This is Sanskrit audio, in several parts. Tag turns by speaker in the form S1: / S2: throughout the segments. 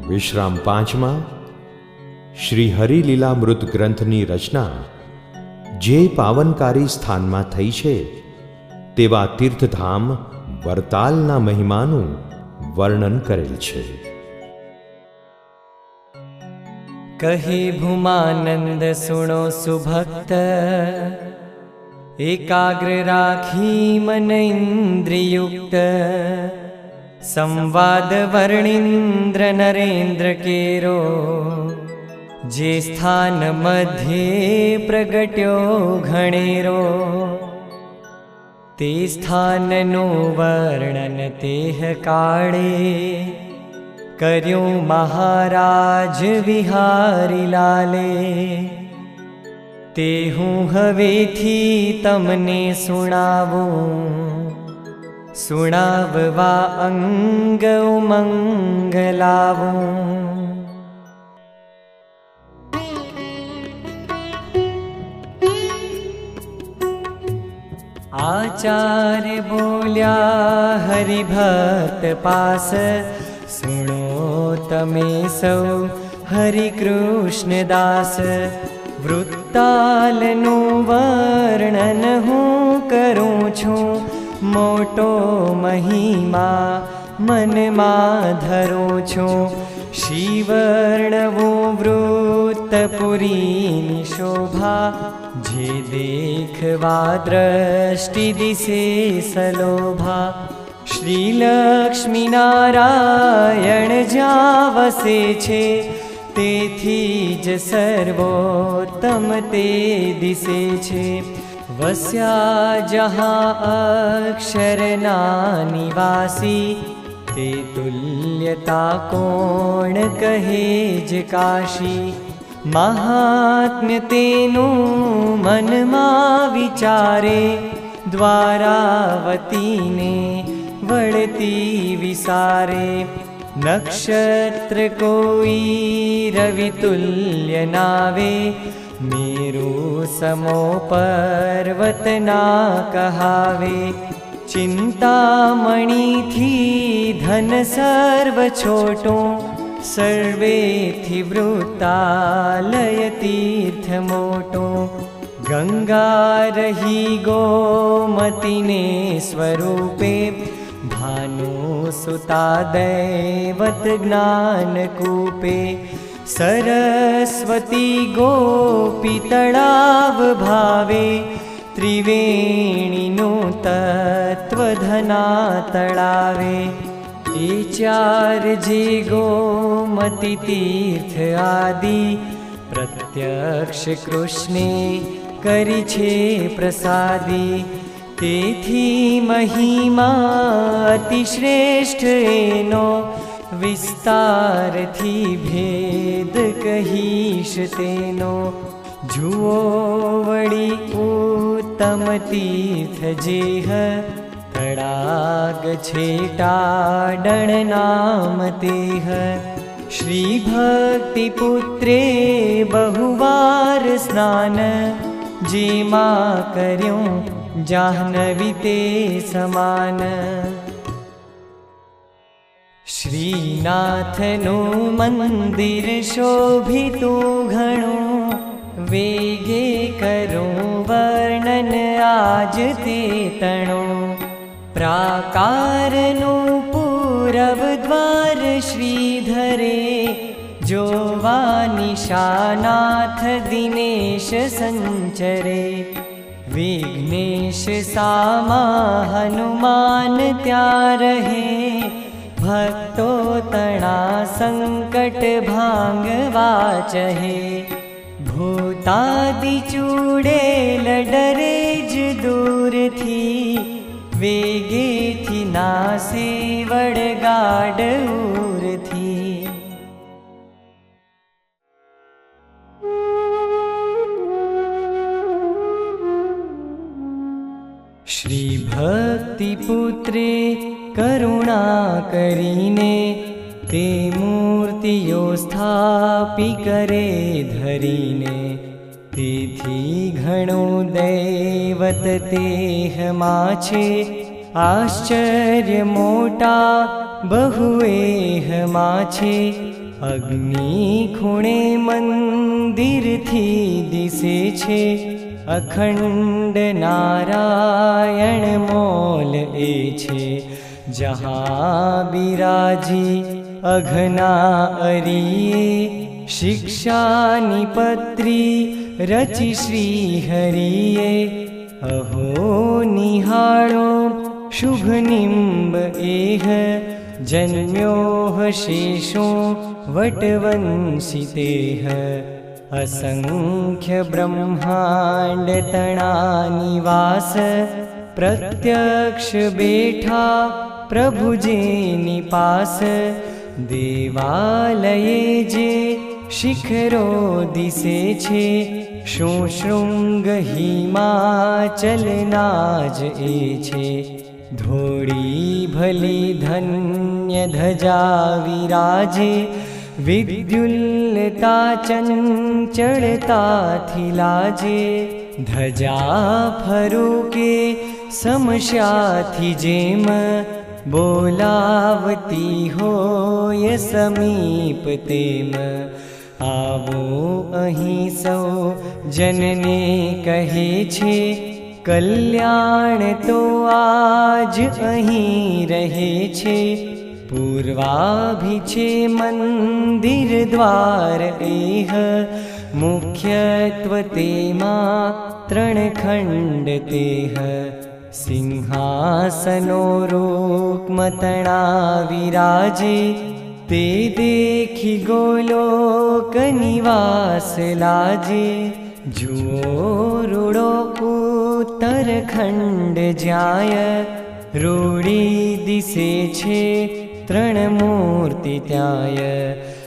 S1: विश्राम 5 श्री हरिलीलामृत ग्रंथनी रचना जे पावनकारी स्थानमा थई छे तेवा तीर्थधाम वरतालना महिमानुं वर्णन करेल छे।
S2: कहे भूमानंद सुनो सुभक्त, एकाग्र राखी मन इंद्रियुक्त, संवाद वर्णिंद्र नरेंद्र केरो, जे स्थान मध्ये प्रगट्यो घणेरो, ते स्थाननो वर्णन तेह काळे, कर्यो महाराज विहारी लाले। ते हूँ हवेथी तमने सुणावूं, सुणाववा अंग उमंग लावूं। आचार्य बोल्या हरिभक्त पास, सुनो तमे सौ हरि कृष्ण दास। वृत्तालनु वर्णन हूँ करूँ छूं, मोटो महिमा मन मा धरूं छूं। श्रीवर्णवो वृत्तपुरीनी शोभा, जे देखवा दृष्टि दिसे सलोभा। श्री लक्ष्मी नारायण ज्यां वसे छे, तेथी ज सर्वोत्तम ते दिसे छे। वस्या जहाँ अक्षरना निवासी, ते तुल्यता कोण कहे ज काशी। महात्म्य तेनु मन मा विचारे, द्वारावतीने वळती विसारे। नक्षत्र कोई रवि तुल्य नावे, मेरु समो पर्वत ना कहावे। चिंतामणि थी धन सर्व छोटो, सर्वे थी वृत्तालय तीर्थ मोटो। गंगा रही गोमतीने स्वरूपे, भानु सुता दैवत ज्ञान कूपे। सरस्वती गोपी तड़ाव भावे, त्रिवेणीनु तत्वधना तड़ावे। ए चार जे गोमती तीर्थ आदि, प्रत्यक्ष कृष्णे करी छे प्रसादी। तेथी महिमा अति श्रेष्ठ एनो, विस्तार थी भेद कहीश तेनो। जुओ वड़ी उत्तम तीर्थ जेह, तड़ाग छेटाडण नाम तेह। श्री भक्ति पुत्रे बहुवार स्नान, जेमा कर्यों जाह्नवी ते समान। श्रीनाथनु मंदिर शोभितु घणो, वेगे करूं वर्णन आज ते तणो। प्राकारनु पूरब द्वार श्रीधरे, जोवा निशानाथ दिनेश संचरे। विघ्नेश सामा हनुमान त्या रहे, भक्तो तणा संकट भांगवा चहे। भूतादि चूड़ेल डरे ज दूर थी, वेगे थी नासे वड़गाड ऊर थी। श्री भक्ति पुत्रे करुणा करीने, ते मूर्तियो स्थापी करे धरीने। तेथी घणो दैवत तेह माछे, आश्चर्य मोटा बहुएह माछे। अग्नि खूणे मंदिर थी दिसे छे, अखंड नारायण मोल ए छे। जहाँ बिराजी अघना अरिये, शिक्षानी पत्री रचि श्री हरिये। अहो निहाळो शुभ निम्ब एह, जन्म्यो शेषो वटवंशितेह। असंख्य ब्रह्मांड तणा निवास, प्रत्यक्ष बेठा प्रभुजे निपास। देवालये जे शिखरो दिसे छे, शृंग हिमाचल नाज ए छे। धोड़ी भली धन्य ध्वजा विराजे, विद्युल्लता चंचलता थी लाजे। ध्वजा फरूके समस्या थी जेम, बोलावती होय समीप तेम। आवो अहीं सौ जनने कहे छे, कल्याण तो आज अहीं रहे छे। पूर्वाभि छे मंदिर द्वार एह, मुख्यत्व तेमा त्रण खंड तेह। सिंहासनो रूक्मतणा विराजे, ते देखी गोलोक निवास लाजे। जुओ रूड़ो उत्तरखंड जाय, रूड़ी दिसे छे त्रण मूर्ति त्याय।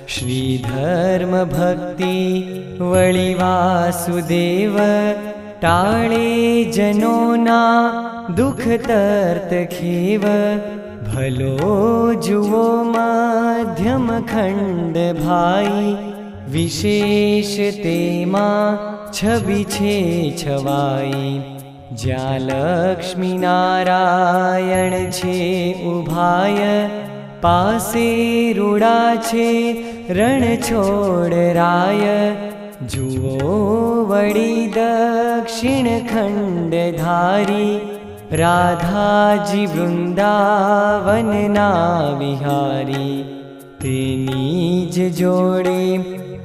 S2: श्री धर्म भक्ति वळी वासुदेव, टाळे जनोना दुख तर्त खेव। भलो जुओ मध्यम खंड भाई, विशेष तेमा छवि छे छवाई। ज्या लक्ष्मी नारायण छे उभाय, पासे रूड़ा छे रण छोड़ राय। जुओ वड़ी दक्षिण खंड धारी, राधाजी वृंदावन ना विहारी। तेनीज जोड़े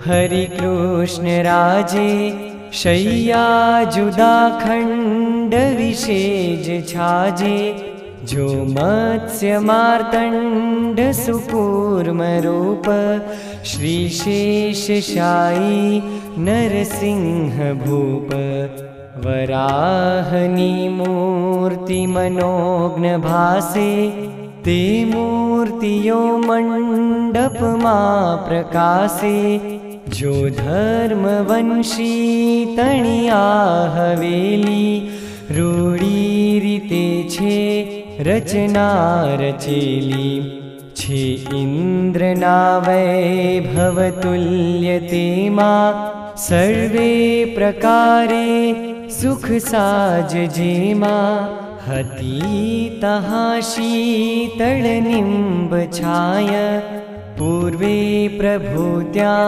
S2: हरि कृष्ण राजे, शय्या जुदा खंड विशेज छाजे। जो मत्स्य मार्तंड सुकूर्म रूप, श्री शेषशायी नरसिंह भूप। वराहनी मूर्ति मनोज्ञ भासे, ते मूर्तियो मंडप मां प्रकाशे। जो धर्मवंशी तणिया हवेली, रूड़ी रीते छे रचना रचेली। छे इंद्रना वैभव तुल्य तेमा, सर्वे प्रकारे सुख साज जेमा। हती तहाँ शीतल निम्ब छाय, पूर्वे प्रभु त्या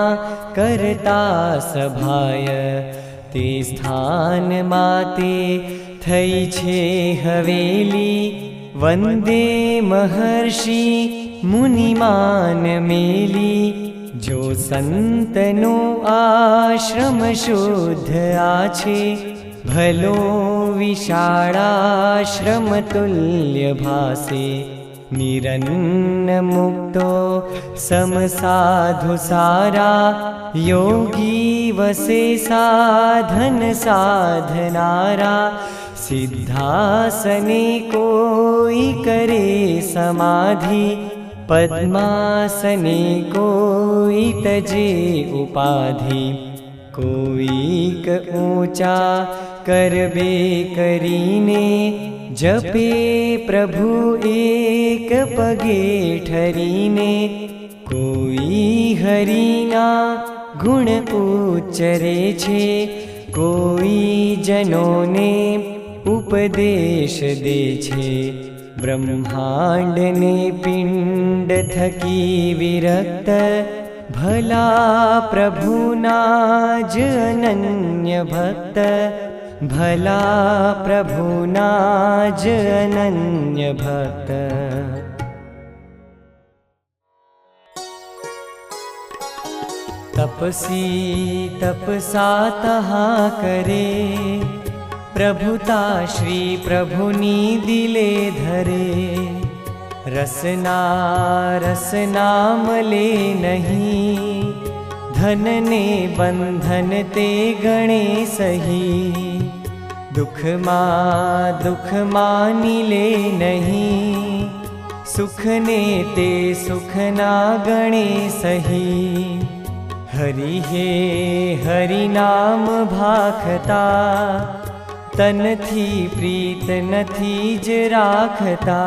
S2: करता सभाय। ते स्थान माते थई छे हवेली, वंदे महर्षि मुनिमान मेली। जो संतनो आश्रम शुद्ध आछे, भलो विशालाश्रम तुल्य भासे। निरन्न मुक्तो समसाधु सारा, योगी वसे साधन साधनारा। सिद्धासने कोई करे समाधि, पद्मासने कोई तजे उपाधि। कोईक ऊंचा करबे करीने, जपे प्रभु एक पगे ठरीने। कोई हरिना गुण उच्चरे छे, कोई जनोने उपदेश दे छे। ब्रह्मांड ने पिंड थकी विरक्त, भला प्रभुना ज अनन्य भक्त, भला प्रभुना ज अनन्य भक्त। तपसी तपसा तहा करे, प्रभुता श्री प्रभुनी दिले धरे। रसना रसना मले नहीं, धन ने बंधन ते गणे सही। दुख मानिले नहीं, सुख ने ते सुख ना गणे सही। हरि हे हरि नाम भाखता, तन थी प्रीत नथी ज राखता।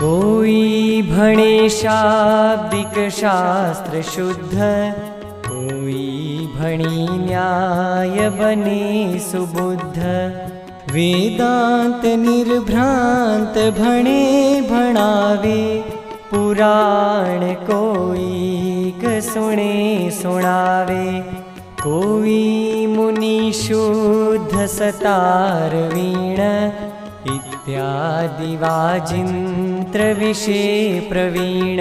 S2: कोई भणे शाब्दिक शास्त्र शुद्ध, कोई भणी न्याय बने सुबुद्ध। वेदांत निर्भ्रांत भणे भणावे, पुराण कोई सुने सुनावे। कोई मुनि शुद्ध सतार वीण, इत्यादि वाजिंत्र विषे प्रवीण।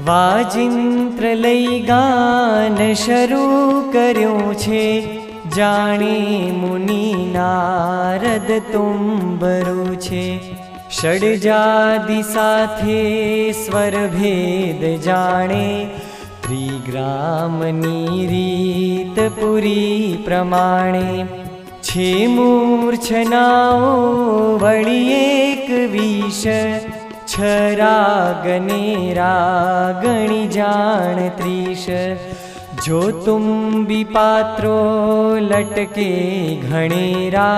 S2: वाजिंत्र लई गान शरू कर्यो छे, जाने मुनि नारद तुम्बरू छे। षड्जादि साथे स्वर भेद जाने, त्रिग्रामनी रीत पुरी प्रमाणे। छे मूर्छनाओ वळी एक विष, छ रागने रागणी जान त्रीश। जो तुम विपात्रो लटके घणेरा,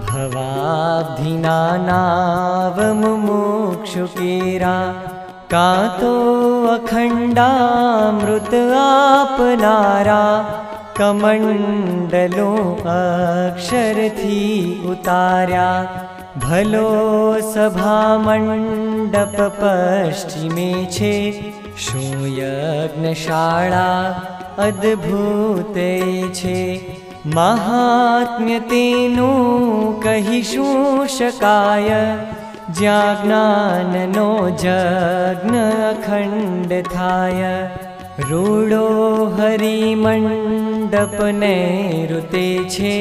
S2: भवाब्धिना नाव मुमुक्षु केरा। कातो अखंडामृत आपनारा, कमंडलो अक्षर थी उतार्या। भलो सभा मंडप पश्चिमे छे, शो यज्ञशाला अद्भुत छे। महात्म्य तेनु कही शू शकाय, ज्या ज्ञाननो जज्ञ अखंड थाय। रूडो हरि मंडप नैऋते छे,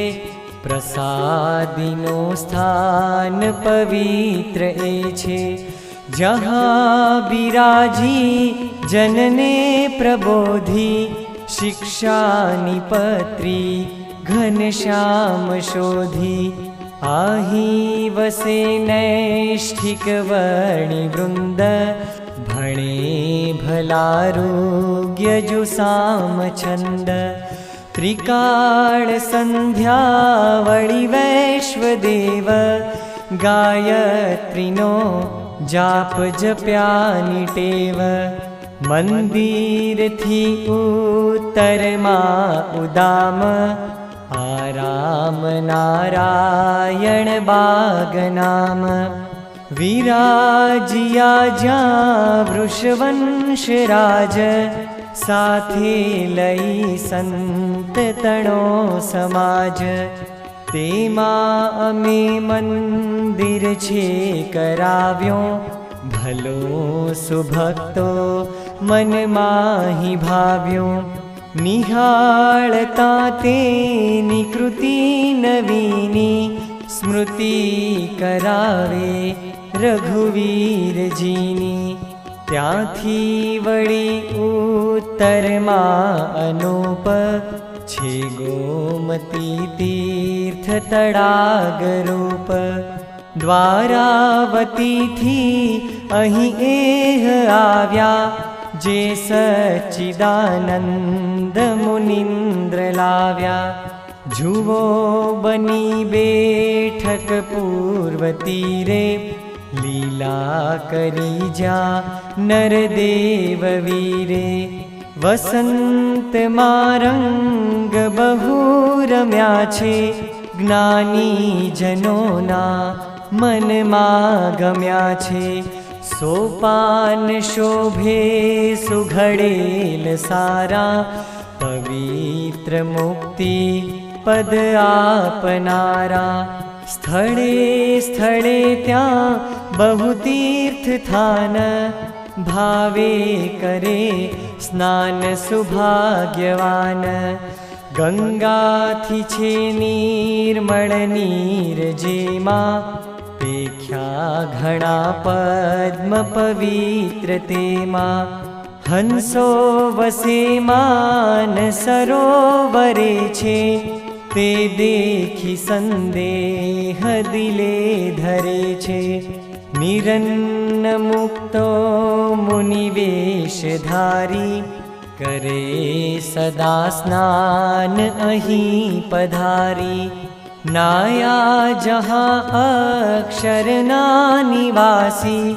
S2: प्रसादिनो स्थान पवित्र ए छे। जहाँ बिराजी जनने प्रबोधी, शिक्षानी पत्री घनश्याम शोधी। आही वसे नैष्ठिक वर्णि वृंद, भणे भलारोग्य जुसाम छंद। त्रिकाल संध्या वळी वैश्वदेव, गायत्रीनो जाप जप्यानी टेव। मंदिर थी उत्तर मा उदाम, आराम नारायण बाग नाम। विराजिया ज्या वृषवंश राज, साथे लई संत तणो समाज। तेमा अमे मंदिर छे कराव्यो, भलो सुभक्तो मन माही भाव्यो। निहाळता तेनी कृति नवीनी, स्मृति करावे रघुवीर जीनी। त्यांथी वळी उत्तर मा अनूप, छे गोमती तीर्थ तडाग रूप। द्वारावती थी अहीं एह आव्या, जे सच्चिदानंद मुनीन्द्र लाव्या। जुवो बनी बेठक पूर्व तीरे, लीला करी जा नरदेव वीरे। वसंत मारंग बहु रम्या छे, ज्ञानी जनोना મનમાં ગમ્યા છે. સોપાન શોભે સુઘડેલ સારા, પવિત્ર મુક્તિ પદ આપનારા. સ્થળે સ્થળે ત્યાં બહુ તીર્થ થાન, ભાવે કરે સ્નાન સુભાગ્યવાન. ગંગાથી છે નિર્મળ નીર જેમાં, પેખ્યા ઘણા પદ્મ પવિત્ર તેમાં. હંસો વસે માન સરોવરે છે, તે દેખી સંદેહ દિલે ધરે છે. નિરન્ન મુક્તો મુનિવેશ ધારી, કરે સદા સ્નાન અહીં પધારી. નાયા જહાં અક્ષરના નિવાસી,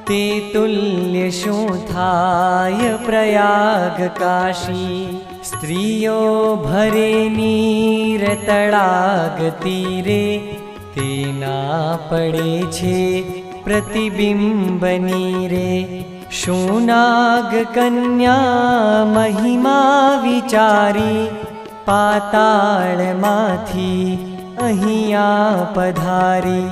S2: તે તુલ્ય શું થાય પ્રયાગ કાશી. સ્ત્રીઓ ભરે નીર તળાગ તીરે, તેના પડે છે પ્રતિબિંબ નીરે. શું નાગ કન્યા મહિમા વિચારી, પાતાળમાંથી અહીંયા પધારી.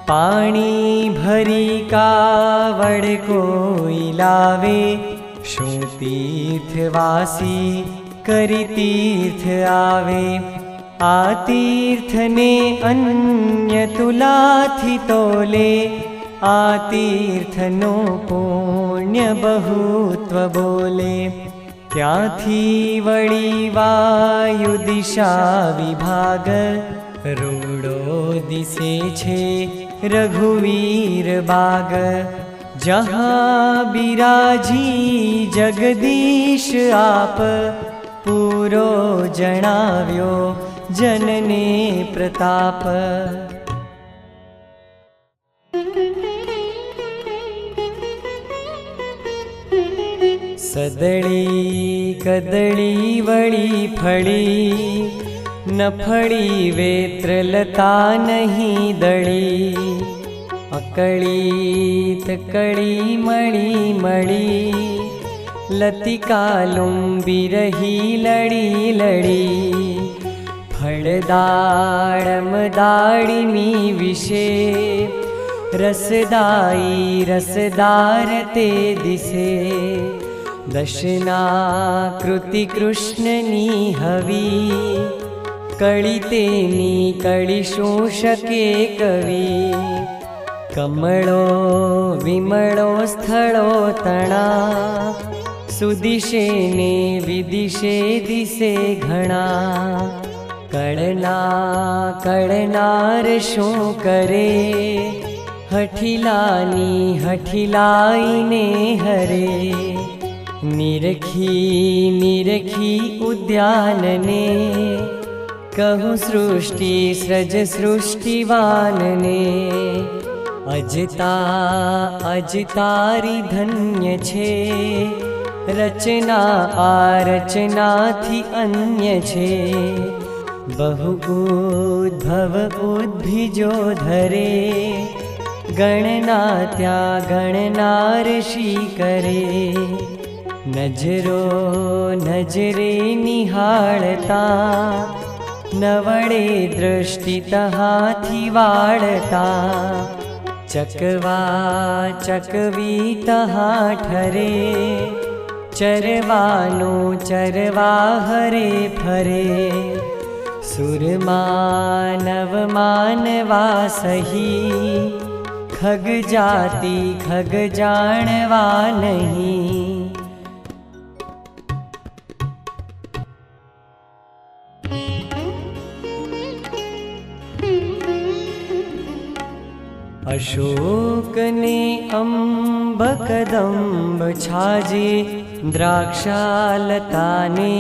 S2: પાણી ભરી કાવડ કોઈ લાવે, શું તીર્થવાસી કરી તીર્થ આવે. આ તીર્થને અન્ય તુલાથી તોલે, આ તીર્થનો પુણ્ય બહુત્વ બોલે. ત્યાંથી વળી વાયુ દિશા વિભાગ, રૂડો દિશે છે રઘુવીર બાગ. જહાં બિરાજી જગદીશ આપ, પૂરો જણાવ્યો જનને પ્રતાપ. સદળી કદળી વળી ફળી, ન ફળી વેત્ર લતા નહીં દળી. અકળી તકળી મળી મળી, લતિકા લુંબી રહી લડી લડી. ફળદાળમ દાળીની વિશે, રસદાઈ રસદાર તે દિશે. દશનાકૃતિ કૃષ્ણની હવી, કળી તેની કળી શું શકે કવિ. કમળો વિમળો સ્થળો તણા, સુદિશે ને વિદિશે દિશે ઘણા. કળના કળનાર શું કરે, હઠીલાની હઠીલાઈને હરે. નિરખી નિરખી ઉદ્યાનને, કહું સૃષ્ટિ સૃજ સૃષ્ટિવાનને. અજતા અજતારી ધન્ય છે, રચના આ રચનાથી અન્ય છે. બહુ ઉદ્ભવ ઉદ્ભિજો ધરે, ગણના ત્યાં ગણના ઋષિ કરે. નજરો નજરે નિહાળતા, નવડે દૃષ્ટિ તહાથી વાળતા. ચકવા ચકવી તહા ઠરે, ચરવાનું ચરવા હરે ફરે. સુરમાનવ માનવા સહી, ખગ જાતિ ખગ જાણવા નહીં. अशोक ने अंब कदंब छाजे, द्राक्षालता ने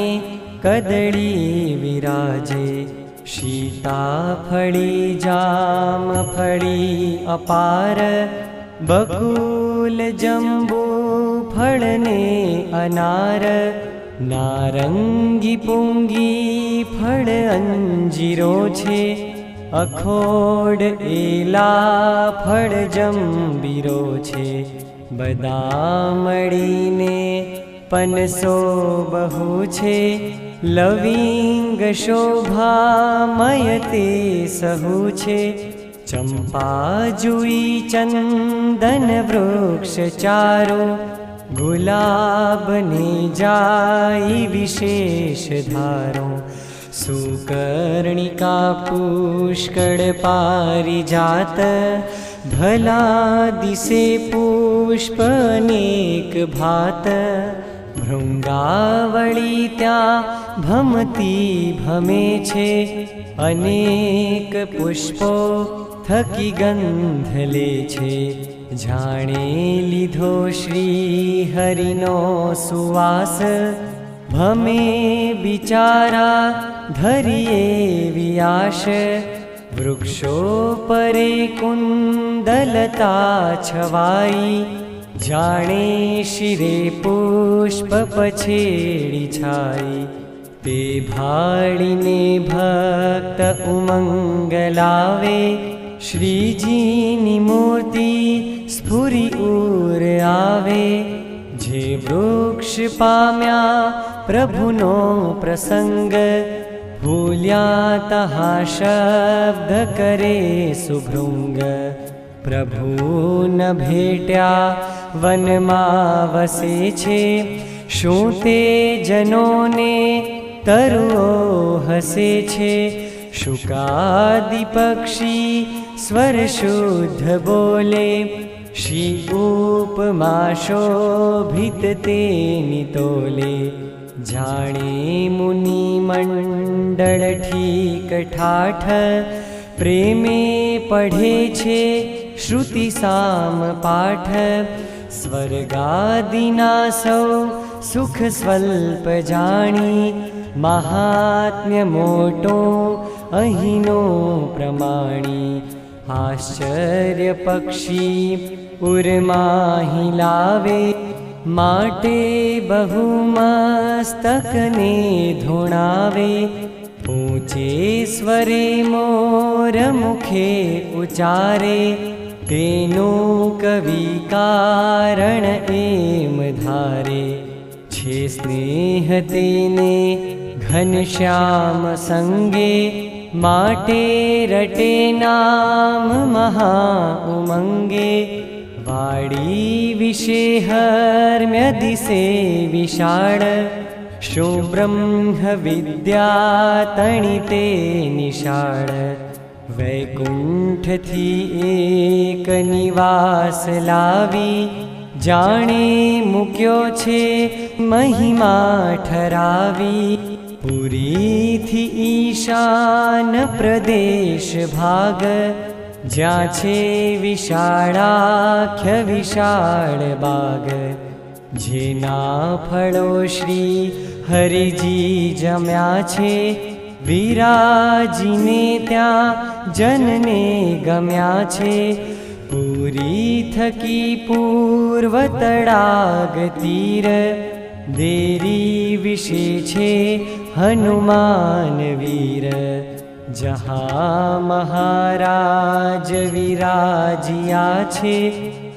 S2: कदड़ी विराजे. सीताफड़ी जामफड़ी अपार, बकुल जंबू फड़ने अनार. नारंगी पुंगी फड़ अंजीरो छे, अखोड एला फळ जंबीरो छे बधा मळीने पनसो बहु छे लविंग शोभामय ते सहु छे चंपा जुई चंदन वृक्ष चारो गुलाब ने जाई विशेष धारो सुकर्णिका पुष्कळ पारिजात भला दिसे पुष्प अनेक भात भृंगावळी त्या भमती भमे छे अनेक पुष्पो थकी गंध ले छे जाणे लीधो श्री हरिनो सुवास भमे बिचारा धरिए वियाश वृक्षो परे कुंदलता छवाई जाणे शिरे पुष्प पछेड़ी छाई ते भाड़ीने भक्त उमंग लावे श्रीजीनी मूर्ति स्फुरी उर आवे जे वृक्ष पाम्या प्रभुनो प्रसंग भूल्या तहा शब्द करे सुभृंग प्रभु न भेट्या वनमा वसे छे शुं ते जनोने तरुओ हसे छे शुकादि पक्षी स्वर शुद्ध बोले श्री उपमा शोभित ते नितोले जाणे मुनि मंडल ठीक ठाठ प्रेमे पढ़े छे श्रुति साम पाठ स्वर्गादिना सौ सुख स्वल्प जाणी महात्म्य मोटो अहीनो प्रमाणी आश्चर्य पक्षी उर्माही लावे माटे बहु मस्तकने धुणावे ऊंचे स्वरे मोर मुखे उचारे तेनो कवि कारण एम धारे छे स्नेह तेने घनश्याम संगे माटे रटे नाम महा उमंगे वाड़ी विषे हर्म्य दिसे विशाळ शो ब्रह्म विद्या तणिते निशाळ वैकुंठ थी एक निवास लावी जाणे मुक्यो छे महिमा ठरावी पुरी थी ईशान प्रदेश भाग ज्या छे विशाळाख्य विशाळ बाग जेना फळो श्री हरिजी जम्या छे विराजीने त्या जनने गम्या छे पुरी थकी पूर्व तडाग तीर देरी विशे छे हनुमान वीर जहाँ महाराज विराजिया छे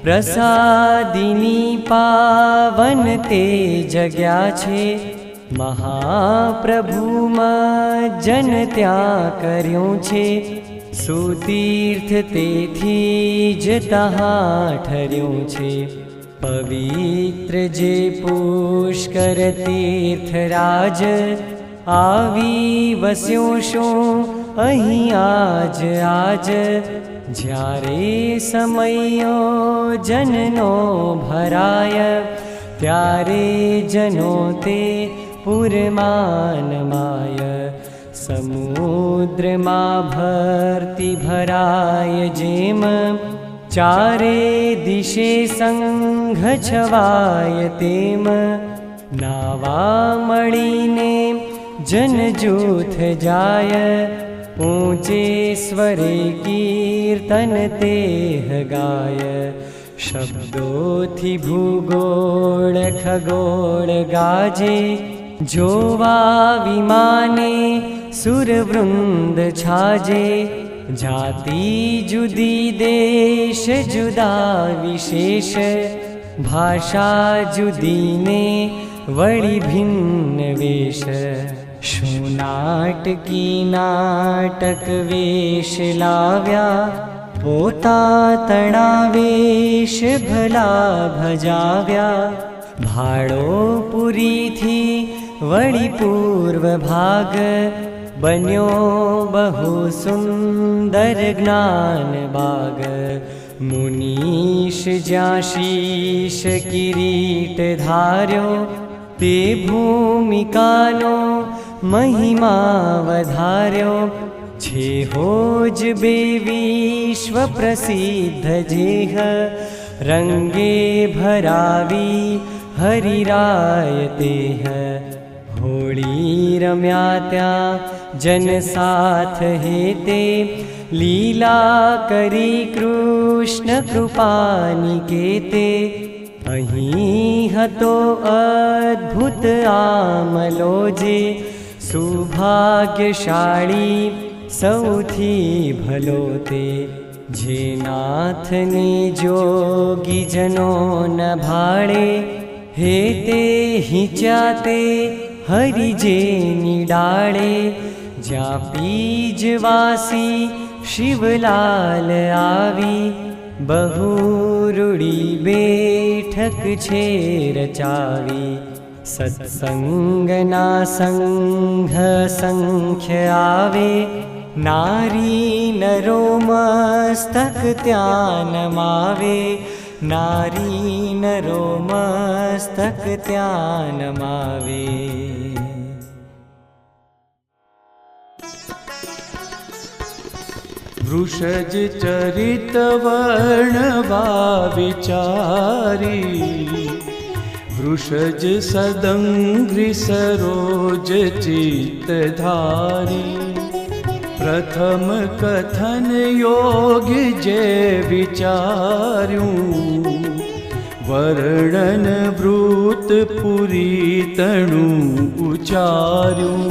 S2: प्रसादिनी पावन ते जग्या छे महाप्रभु में जन त्या कर्યું छे सुतीर्थ तेथी ज तहाँ ठर्યું छे पवित्र जे पुष्कर तीर्थ राज आवी वस्यो शो अहीं आज आज ज्यारे समयो जननो भराय त्यारे जनो ते पुरमान माय समुद्र मा भरती भराय जेम चारे दिशे संघ छवाय तेम नावा मळीने जन जूथ जाय ऊंचे स्वरे कीर्तन तेह गाय शब्दोथी भूगोल खगोल गाजे जोवा विमाने सुरवृंद छाजे जाति जुदी देश जुदा विशेष, भाषा जुदी ने वळी भिन्न वेश। शू नाटकी नाटक वेश लाव्या, पोता तणा वेश भला भजाव्या। भाड़ो पुरी थी वळी पूर्व भाग, बन्यो बहु सुंदर ज्ञान बाग। मुनीश ज्या शीश किरीट धार्यो, ते भूमिकानो महिमा वधार्यो। छे होज बे विश्व प्रसिद्ध जेह, रंगे भरावी हरिराय तेह। होळी रम्या त्या जन साथ हेते, लीला करी कृष्ण कृपा निकेते। अहीं हतो अद्भुत आमलो जे, सौभाग्यशाળી सौथी भलो ते। जे नाथने जोगी जनो न भाड़े, हेते हिच्याते हरि जे निडाळे। ज्या पीजवासी शिवलाल आवी, बहु रूड़ी बैठक छे रचावी। सत्संगना संघ संख्य आवे, नारी नरो मस्तक त्यान मावे। नारी नरो मस्तक त्यान मावे।
S3: वृषज चरित वर्णवा विचारी, वृषज सदंघ्रि सरोज चित्तधारी। प्रथम कथन योग्य जे विचार्यूं, वर्णन वृत पुरी तणु उचार्यूं।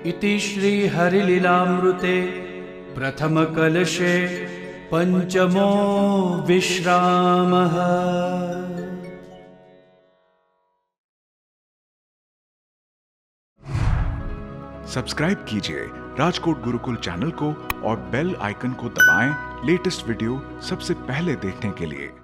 S3: इति श्री हरिलीलामृते प्रथम कलशे पंचमो विश्रामः।
S4: सब्सक्राइब कीजिए राजकोट गुरुकुल चैनल को और बेल आइकन को दबाएं लेटेस्ट वीडियो सबसे पहले देखने के लिए।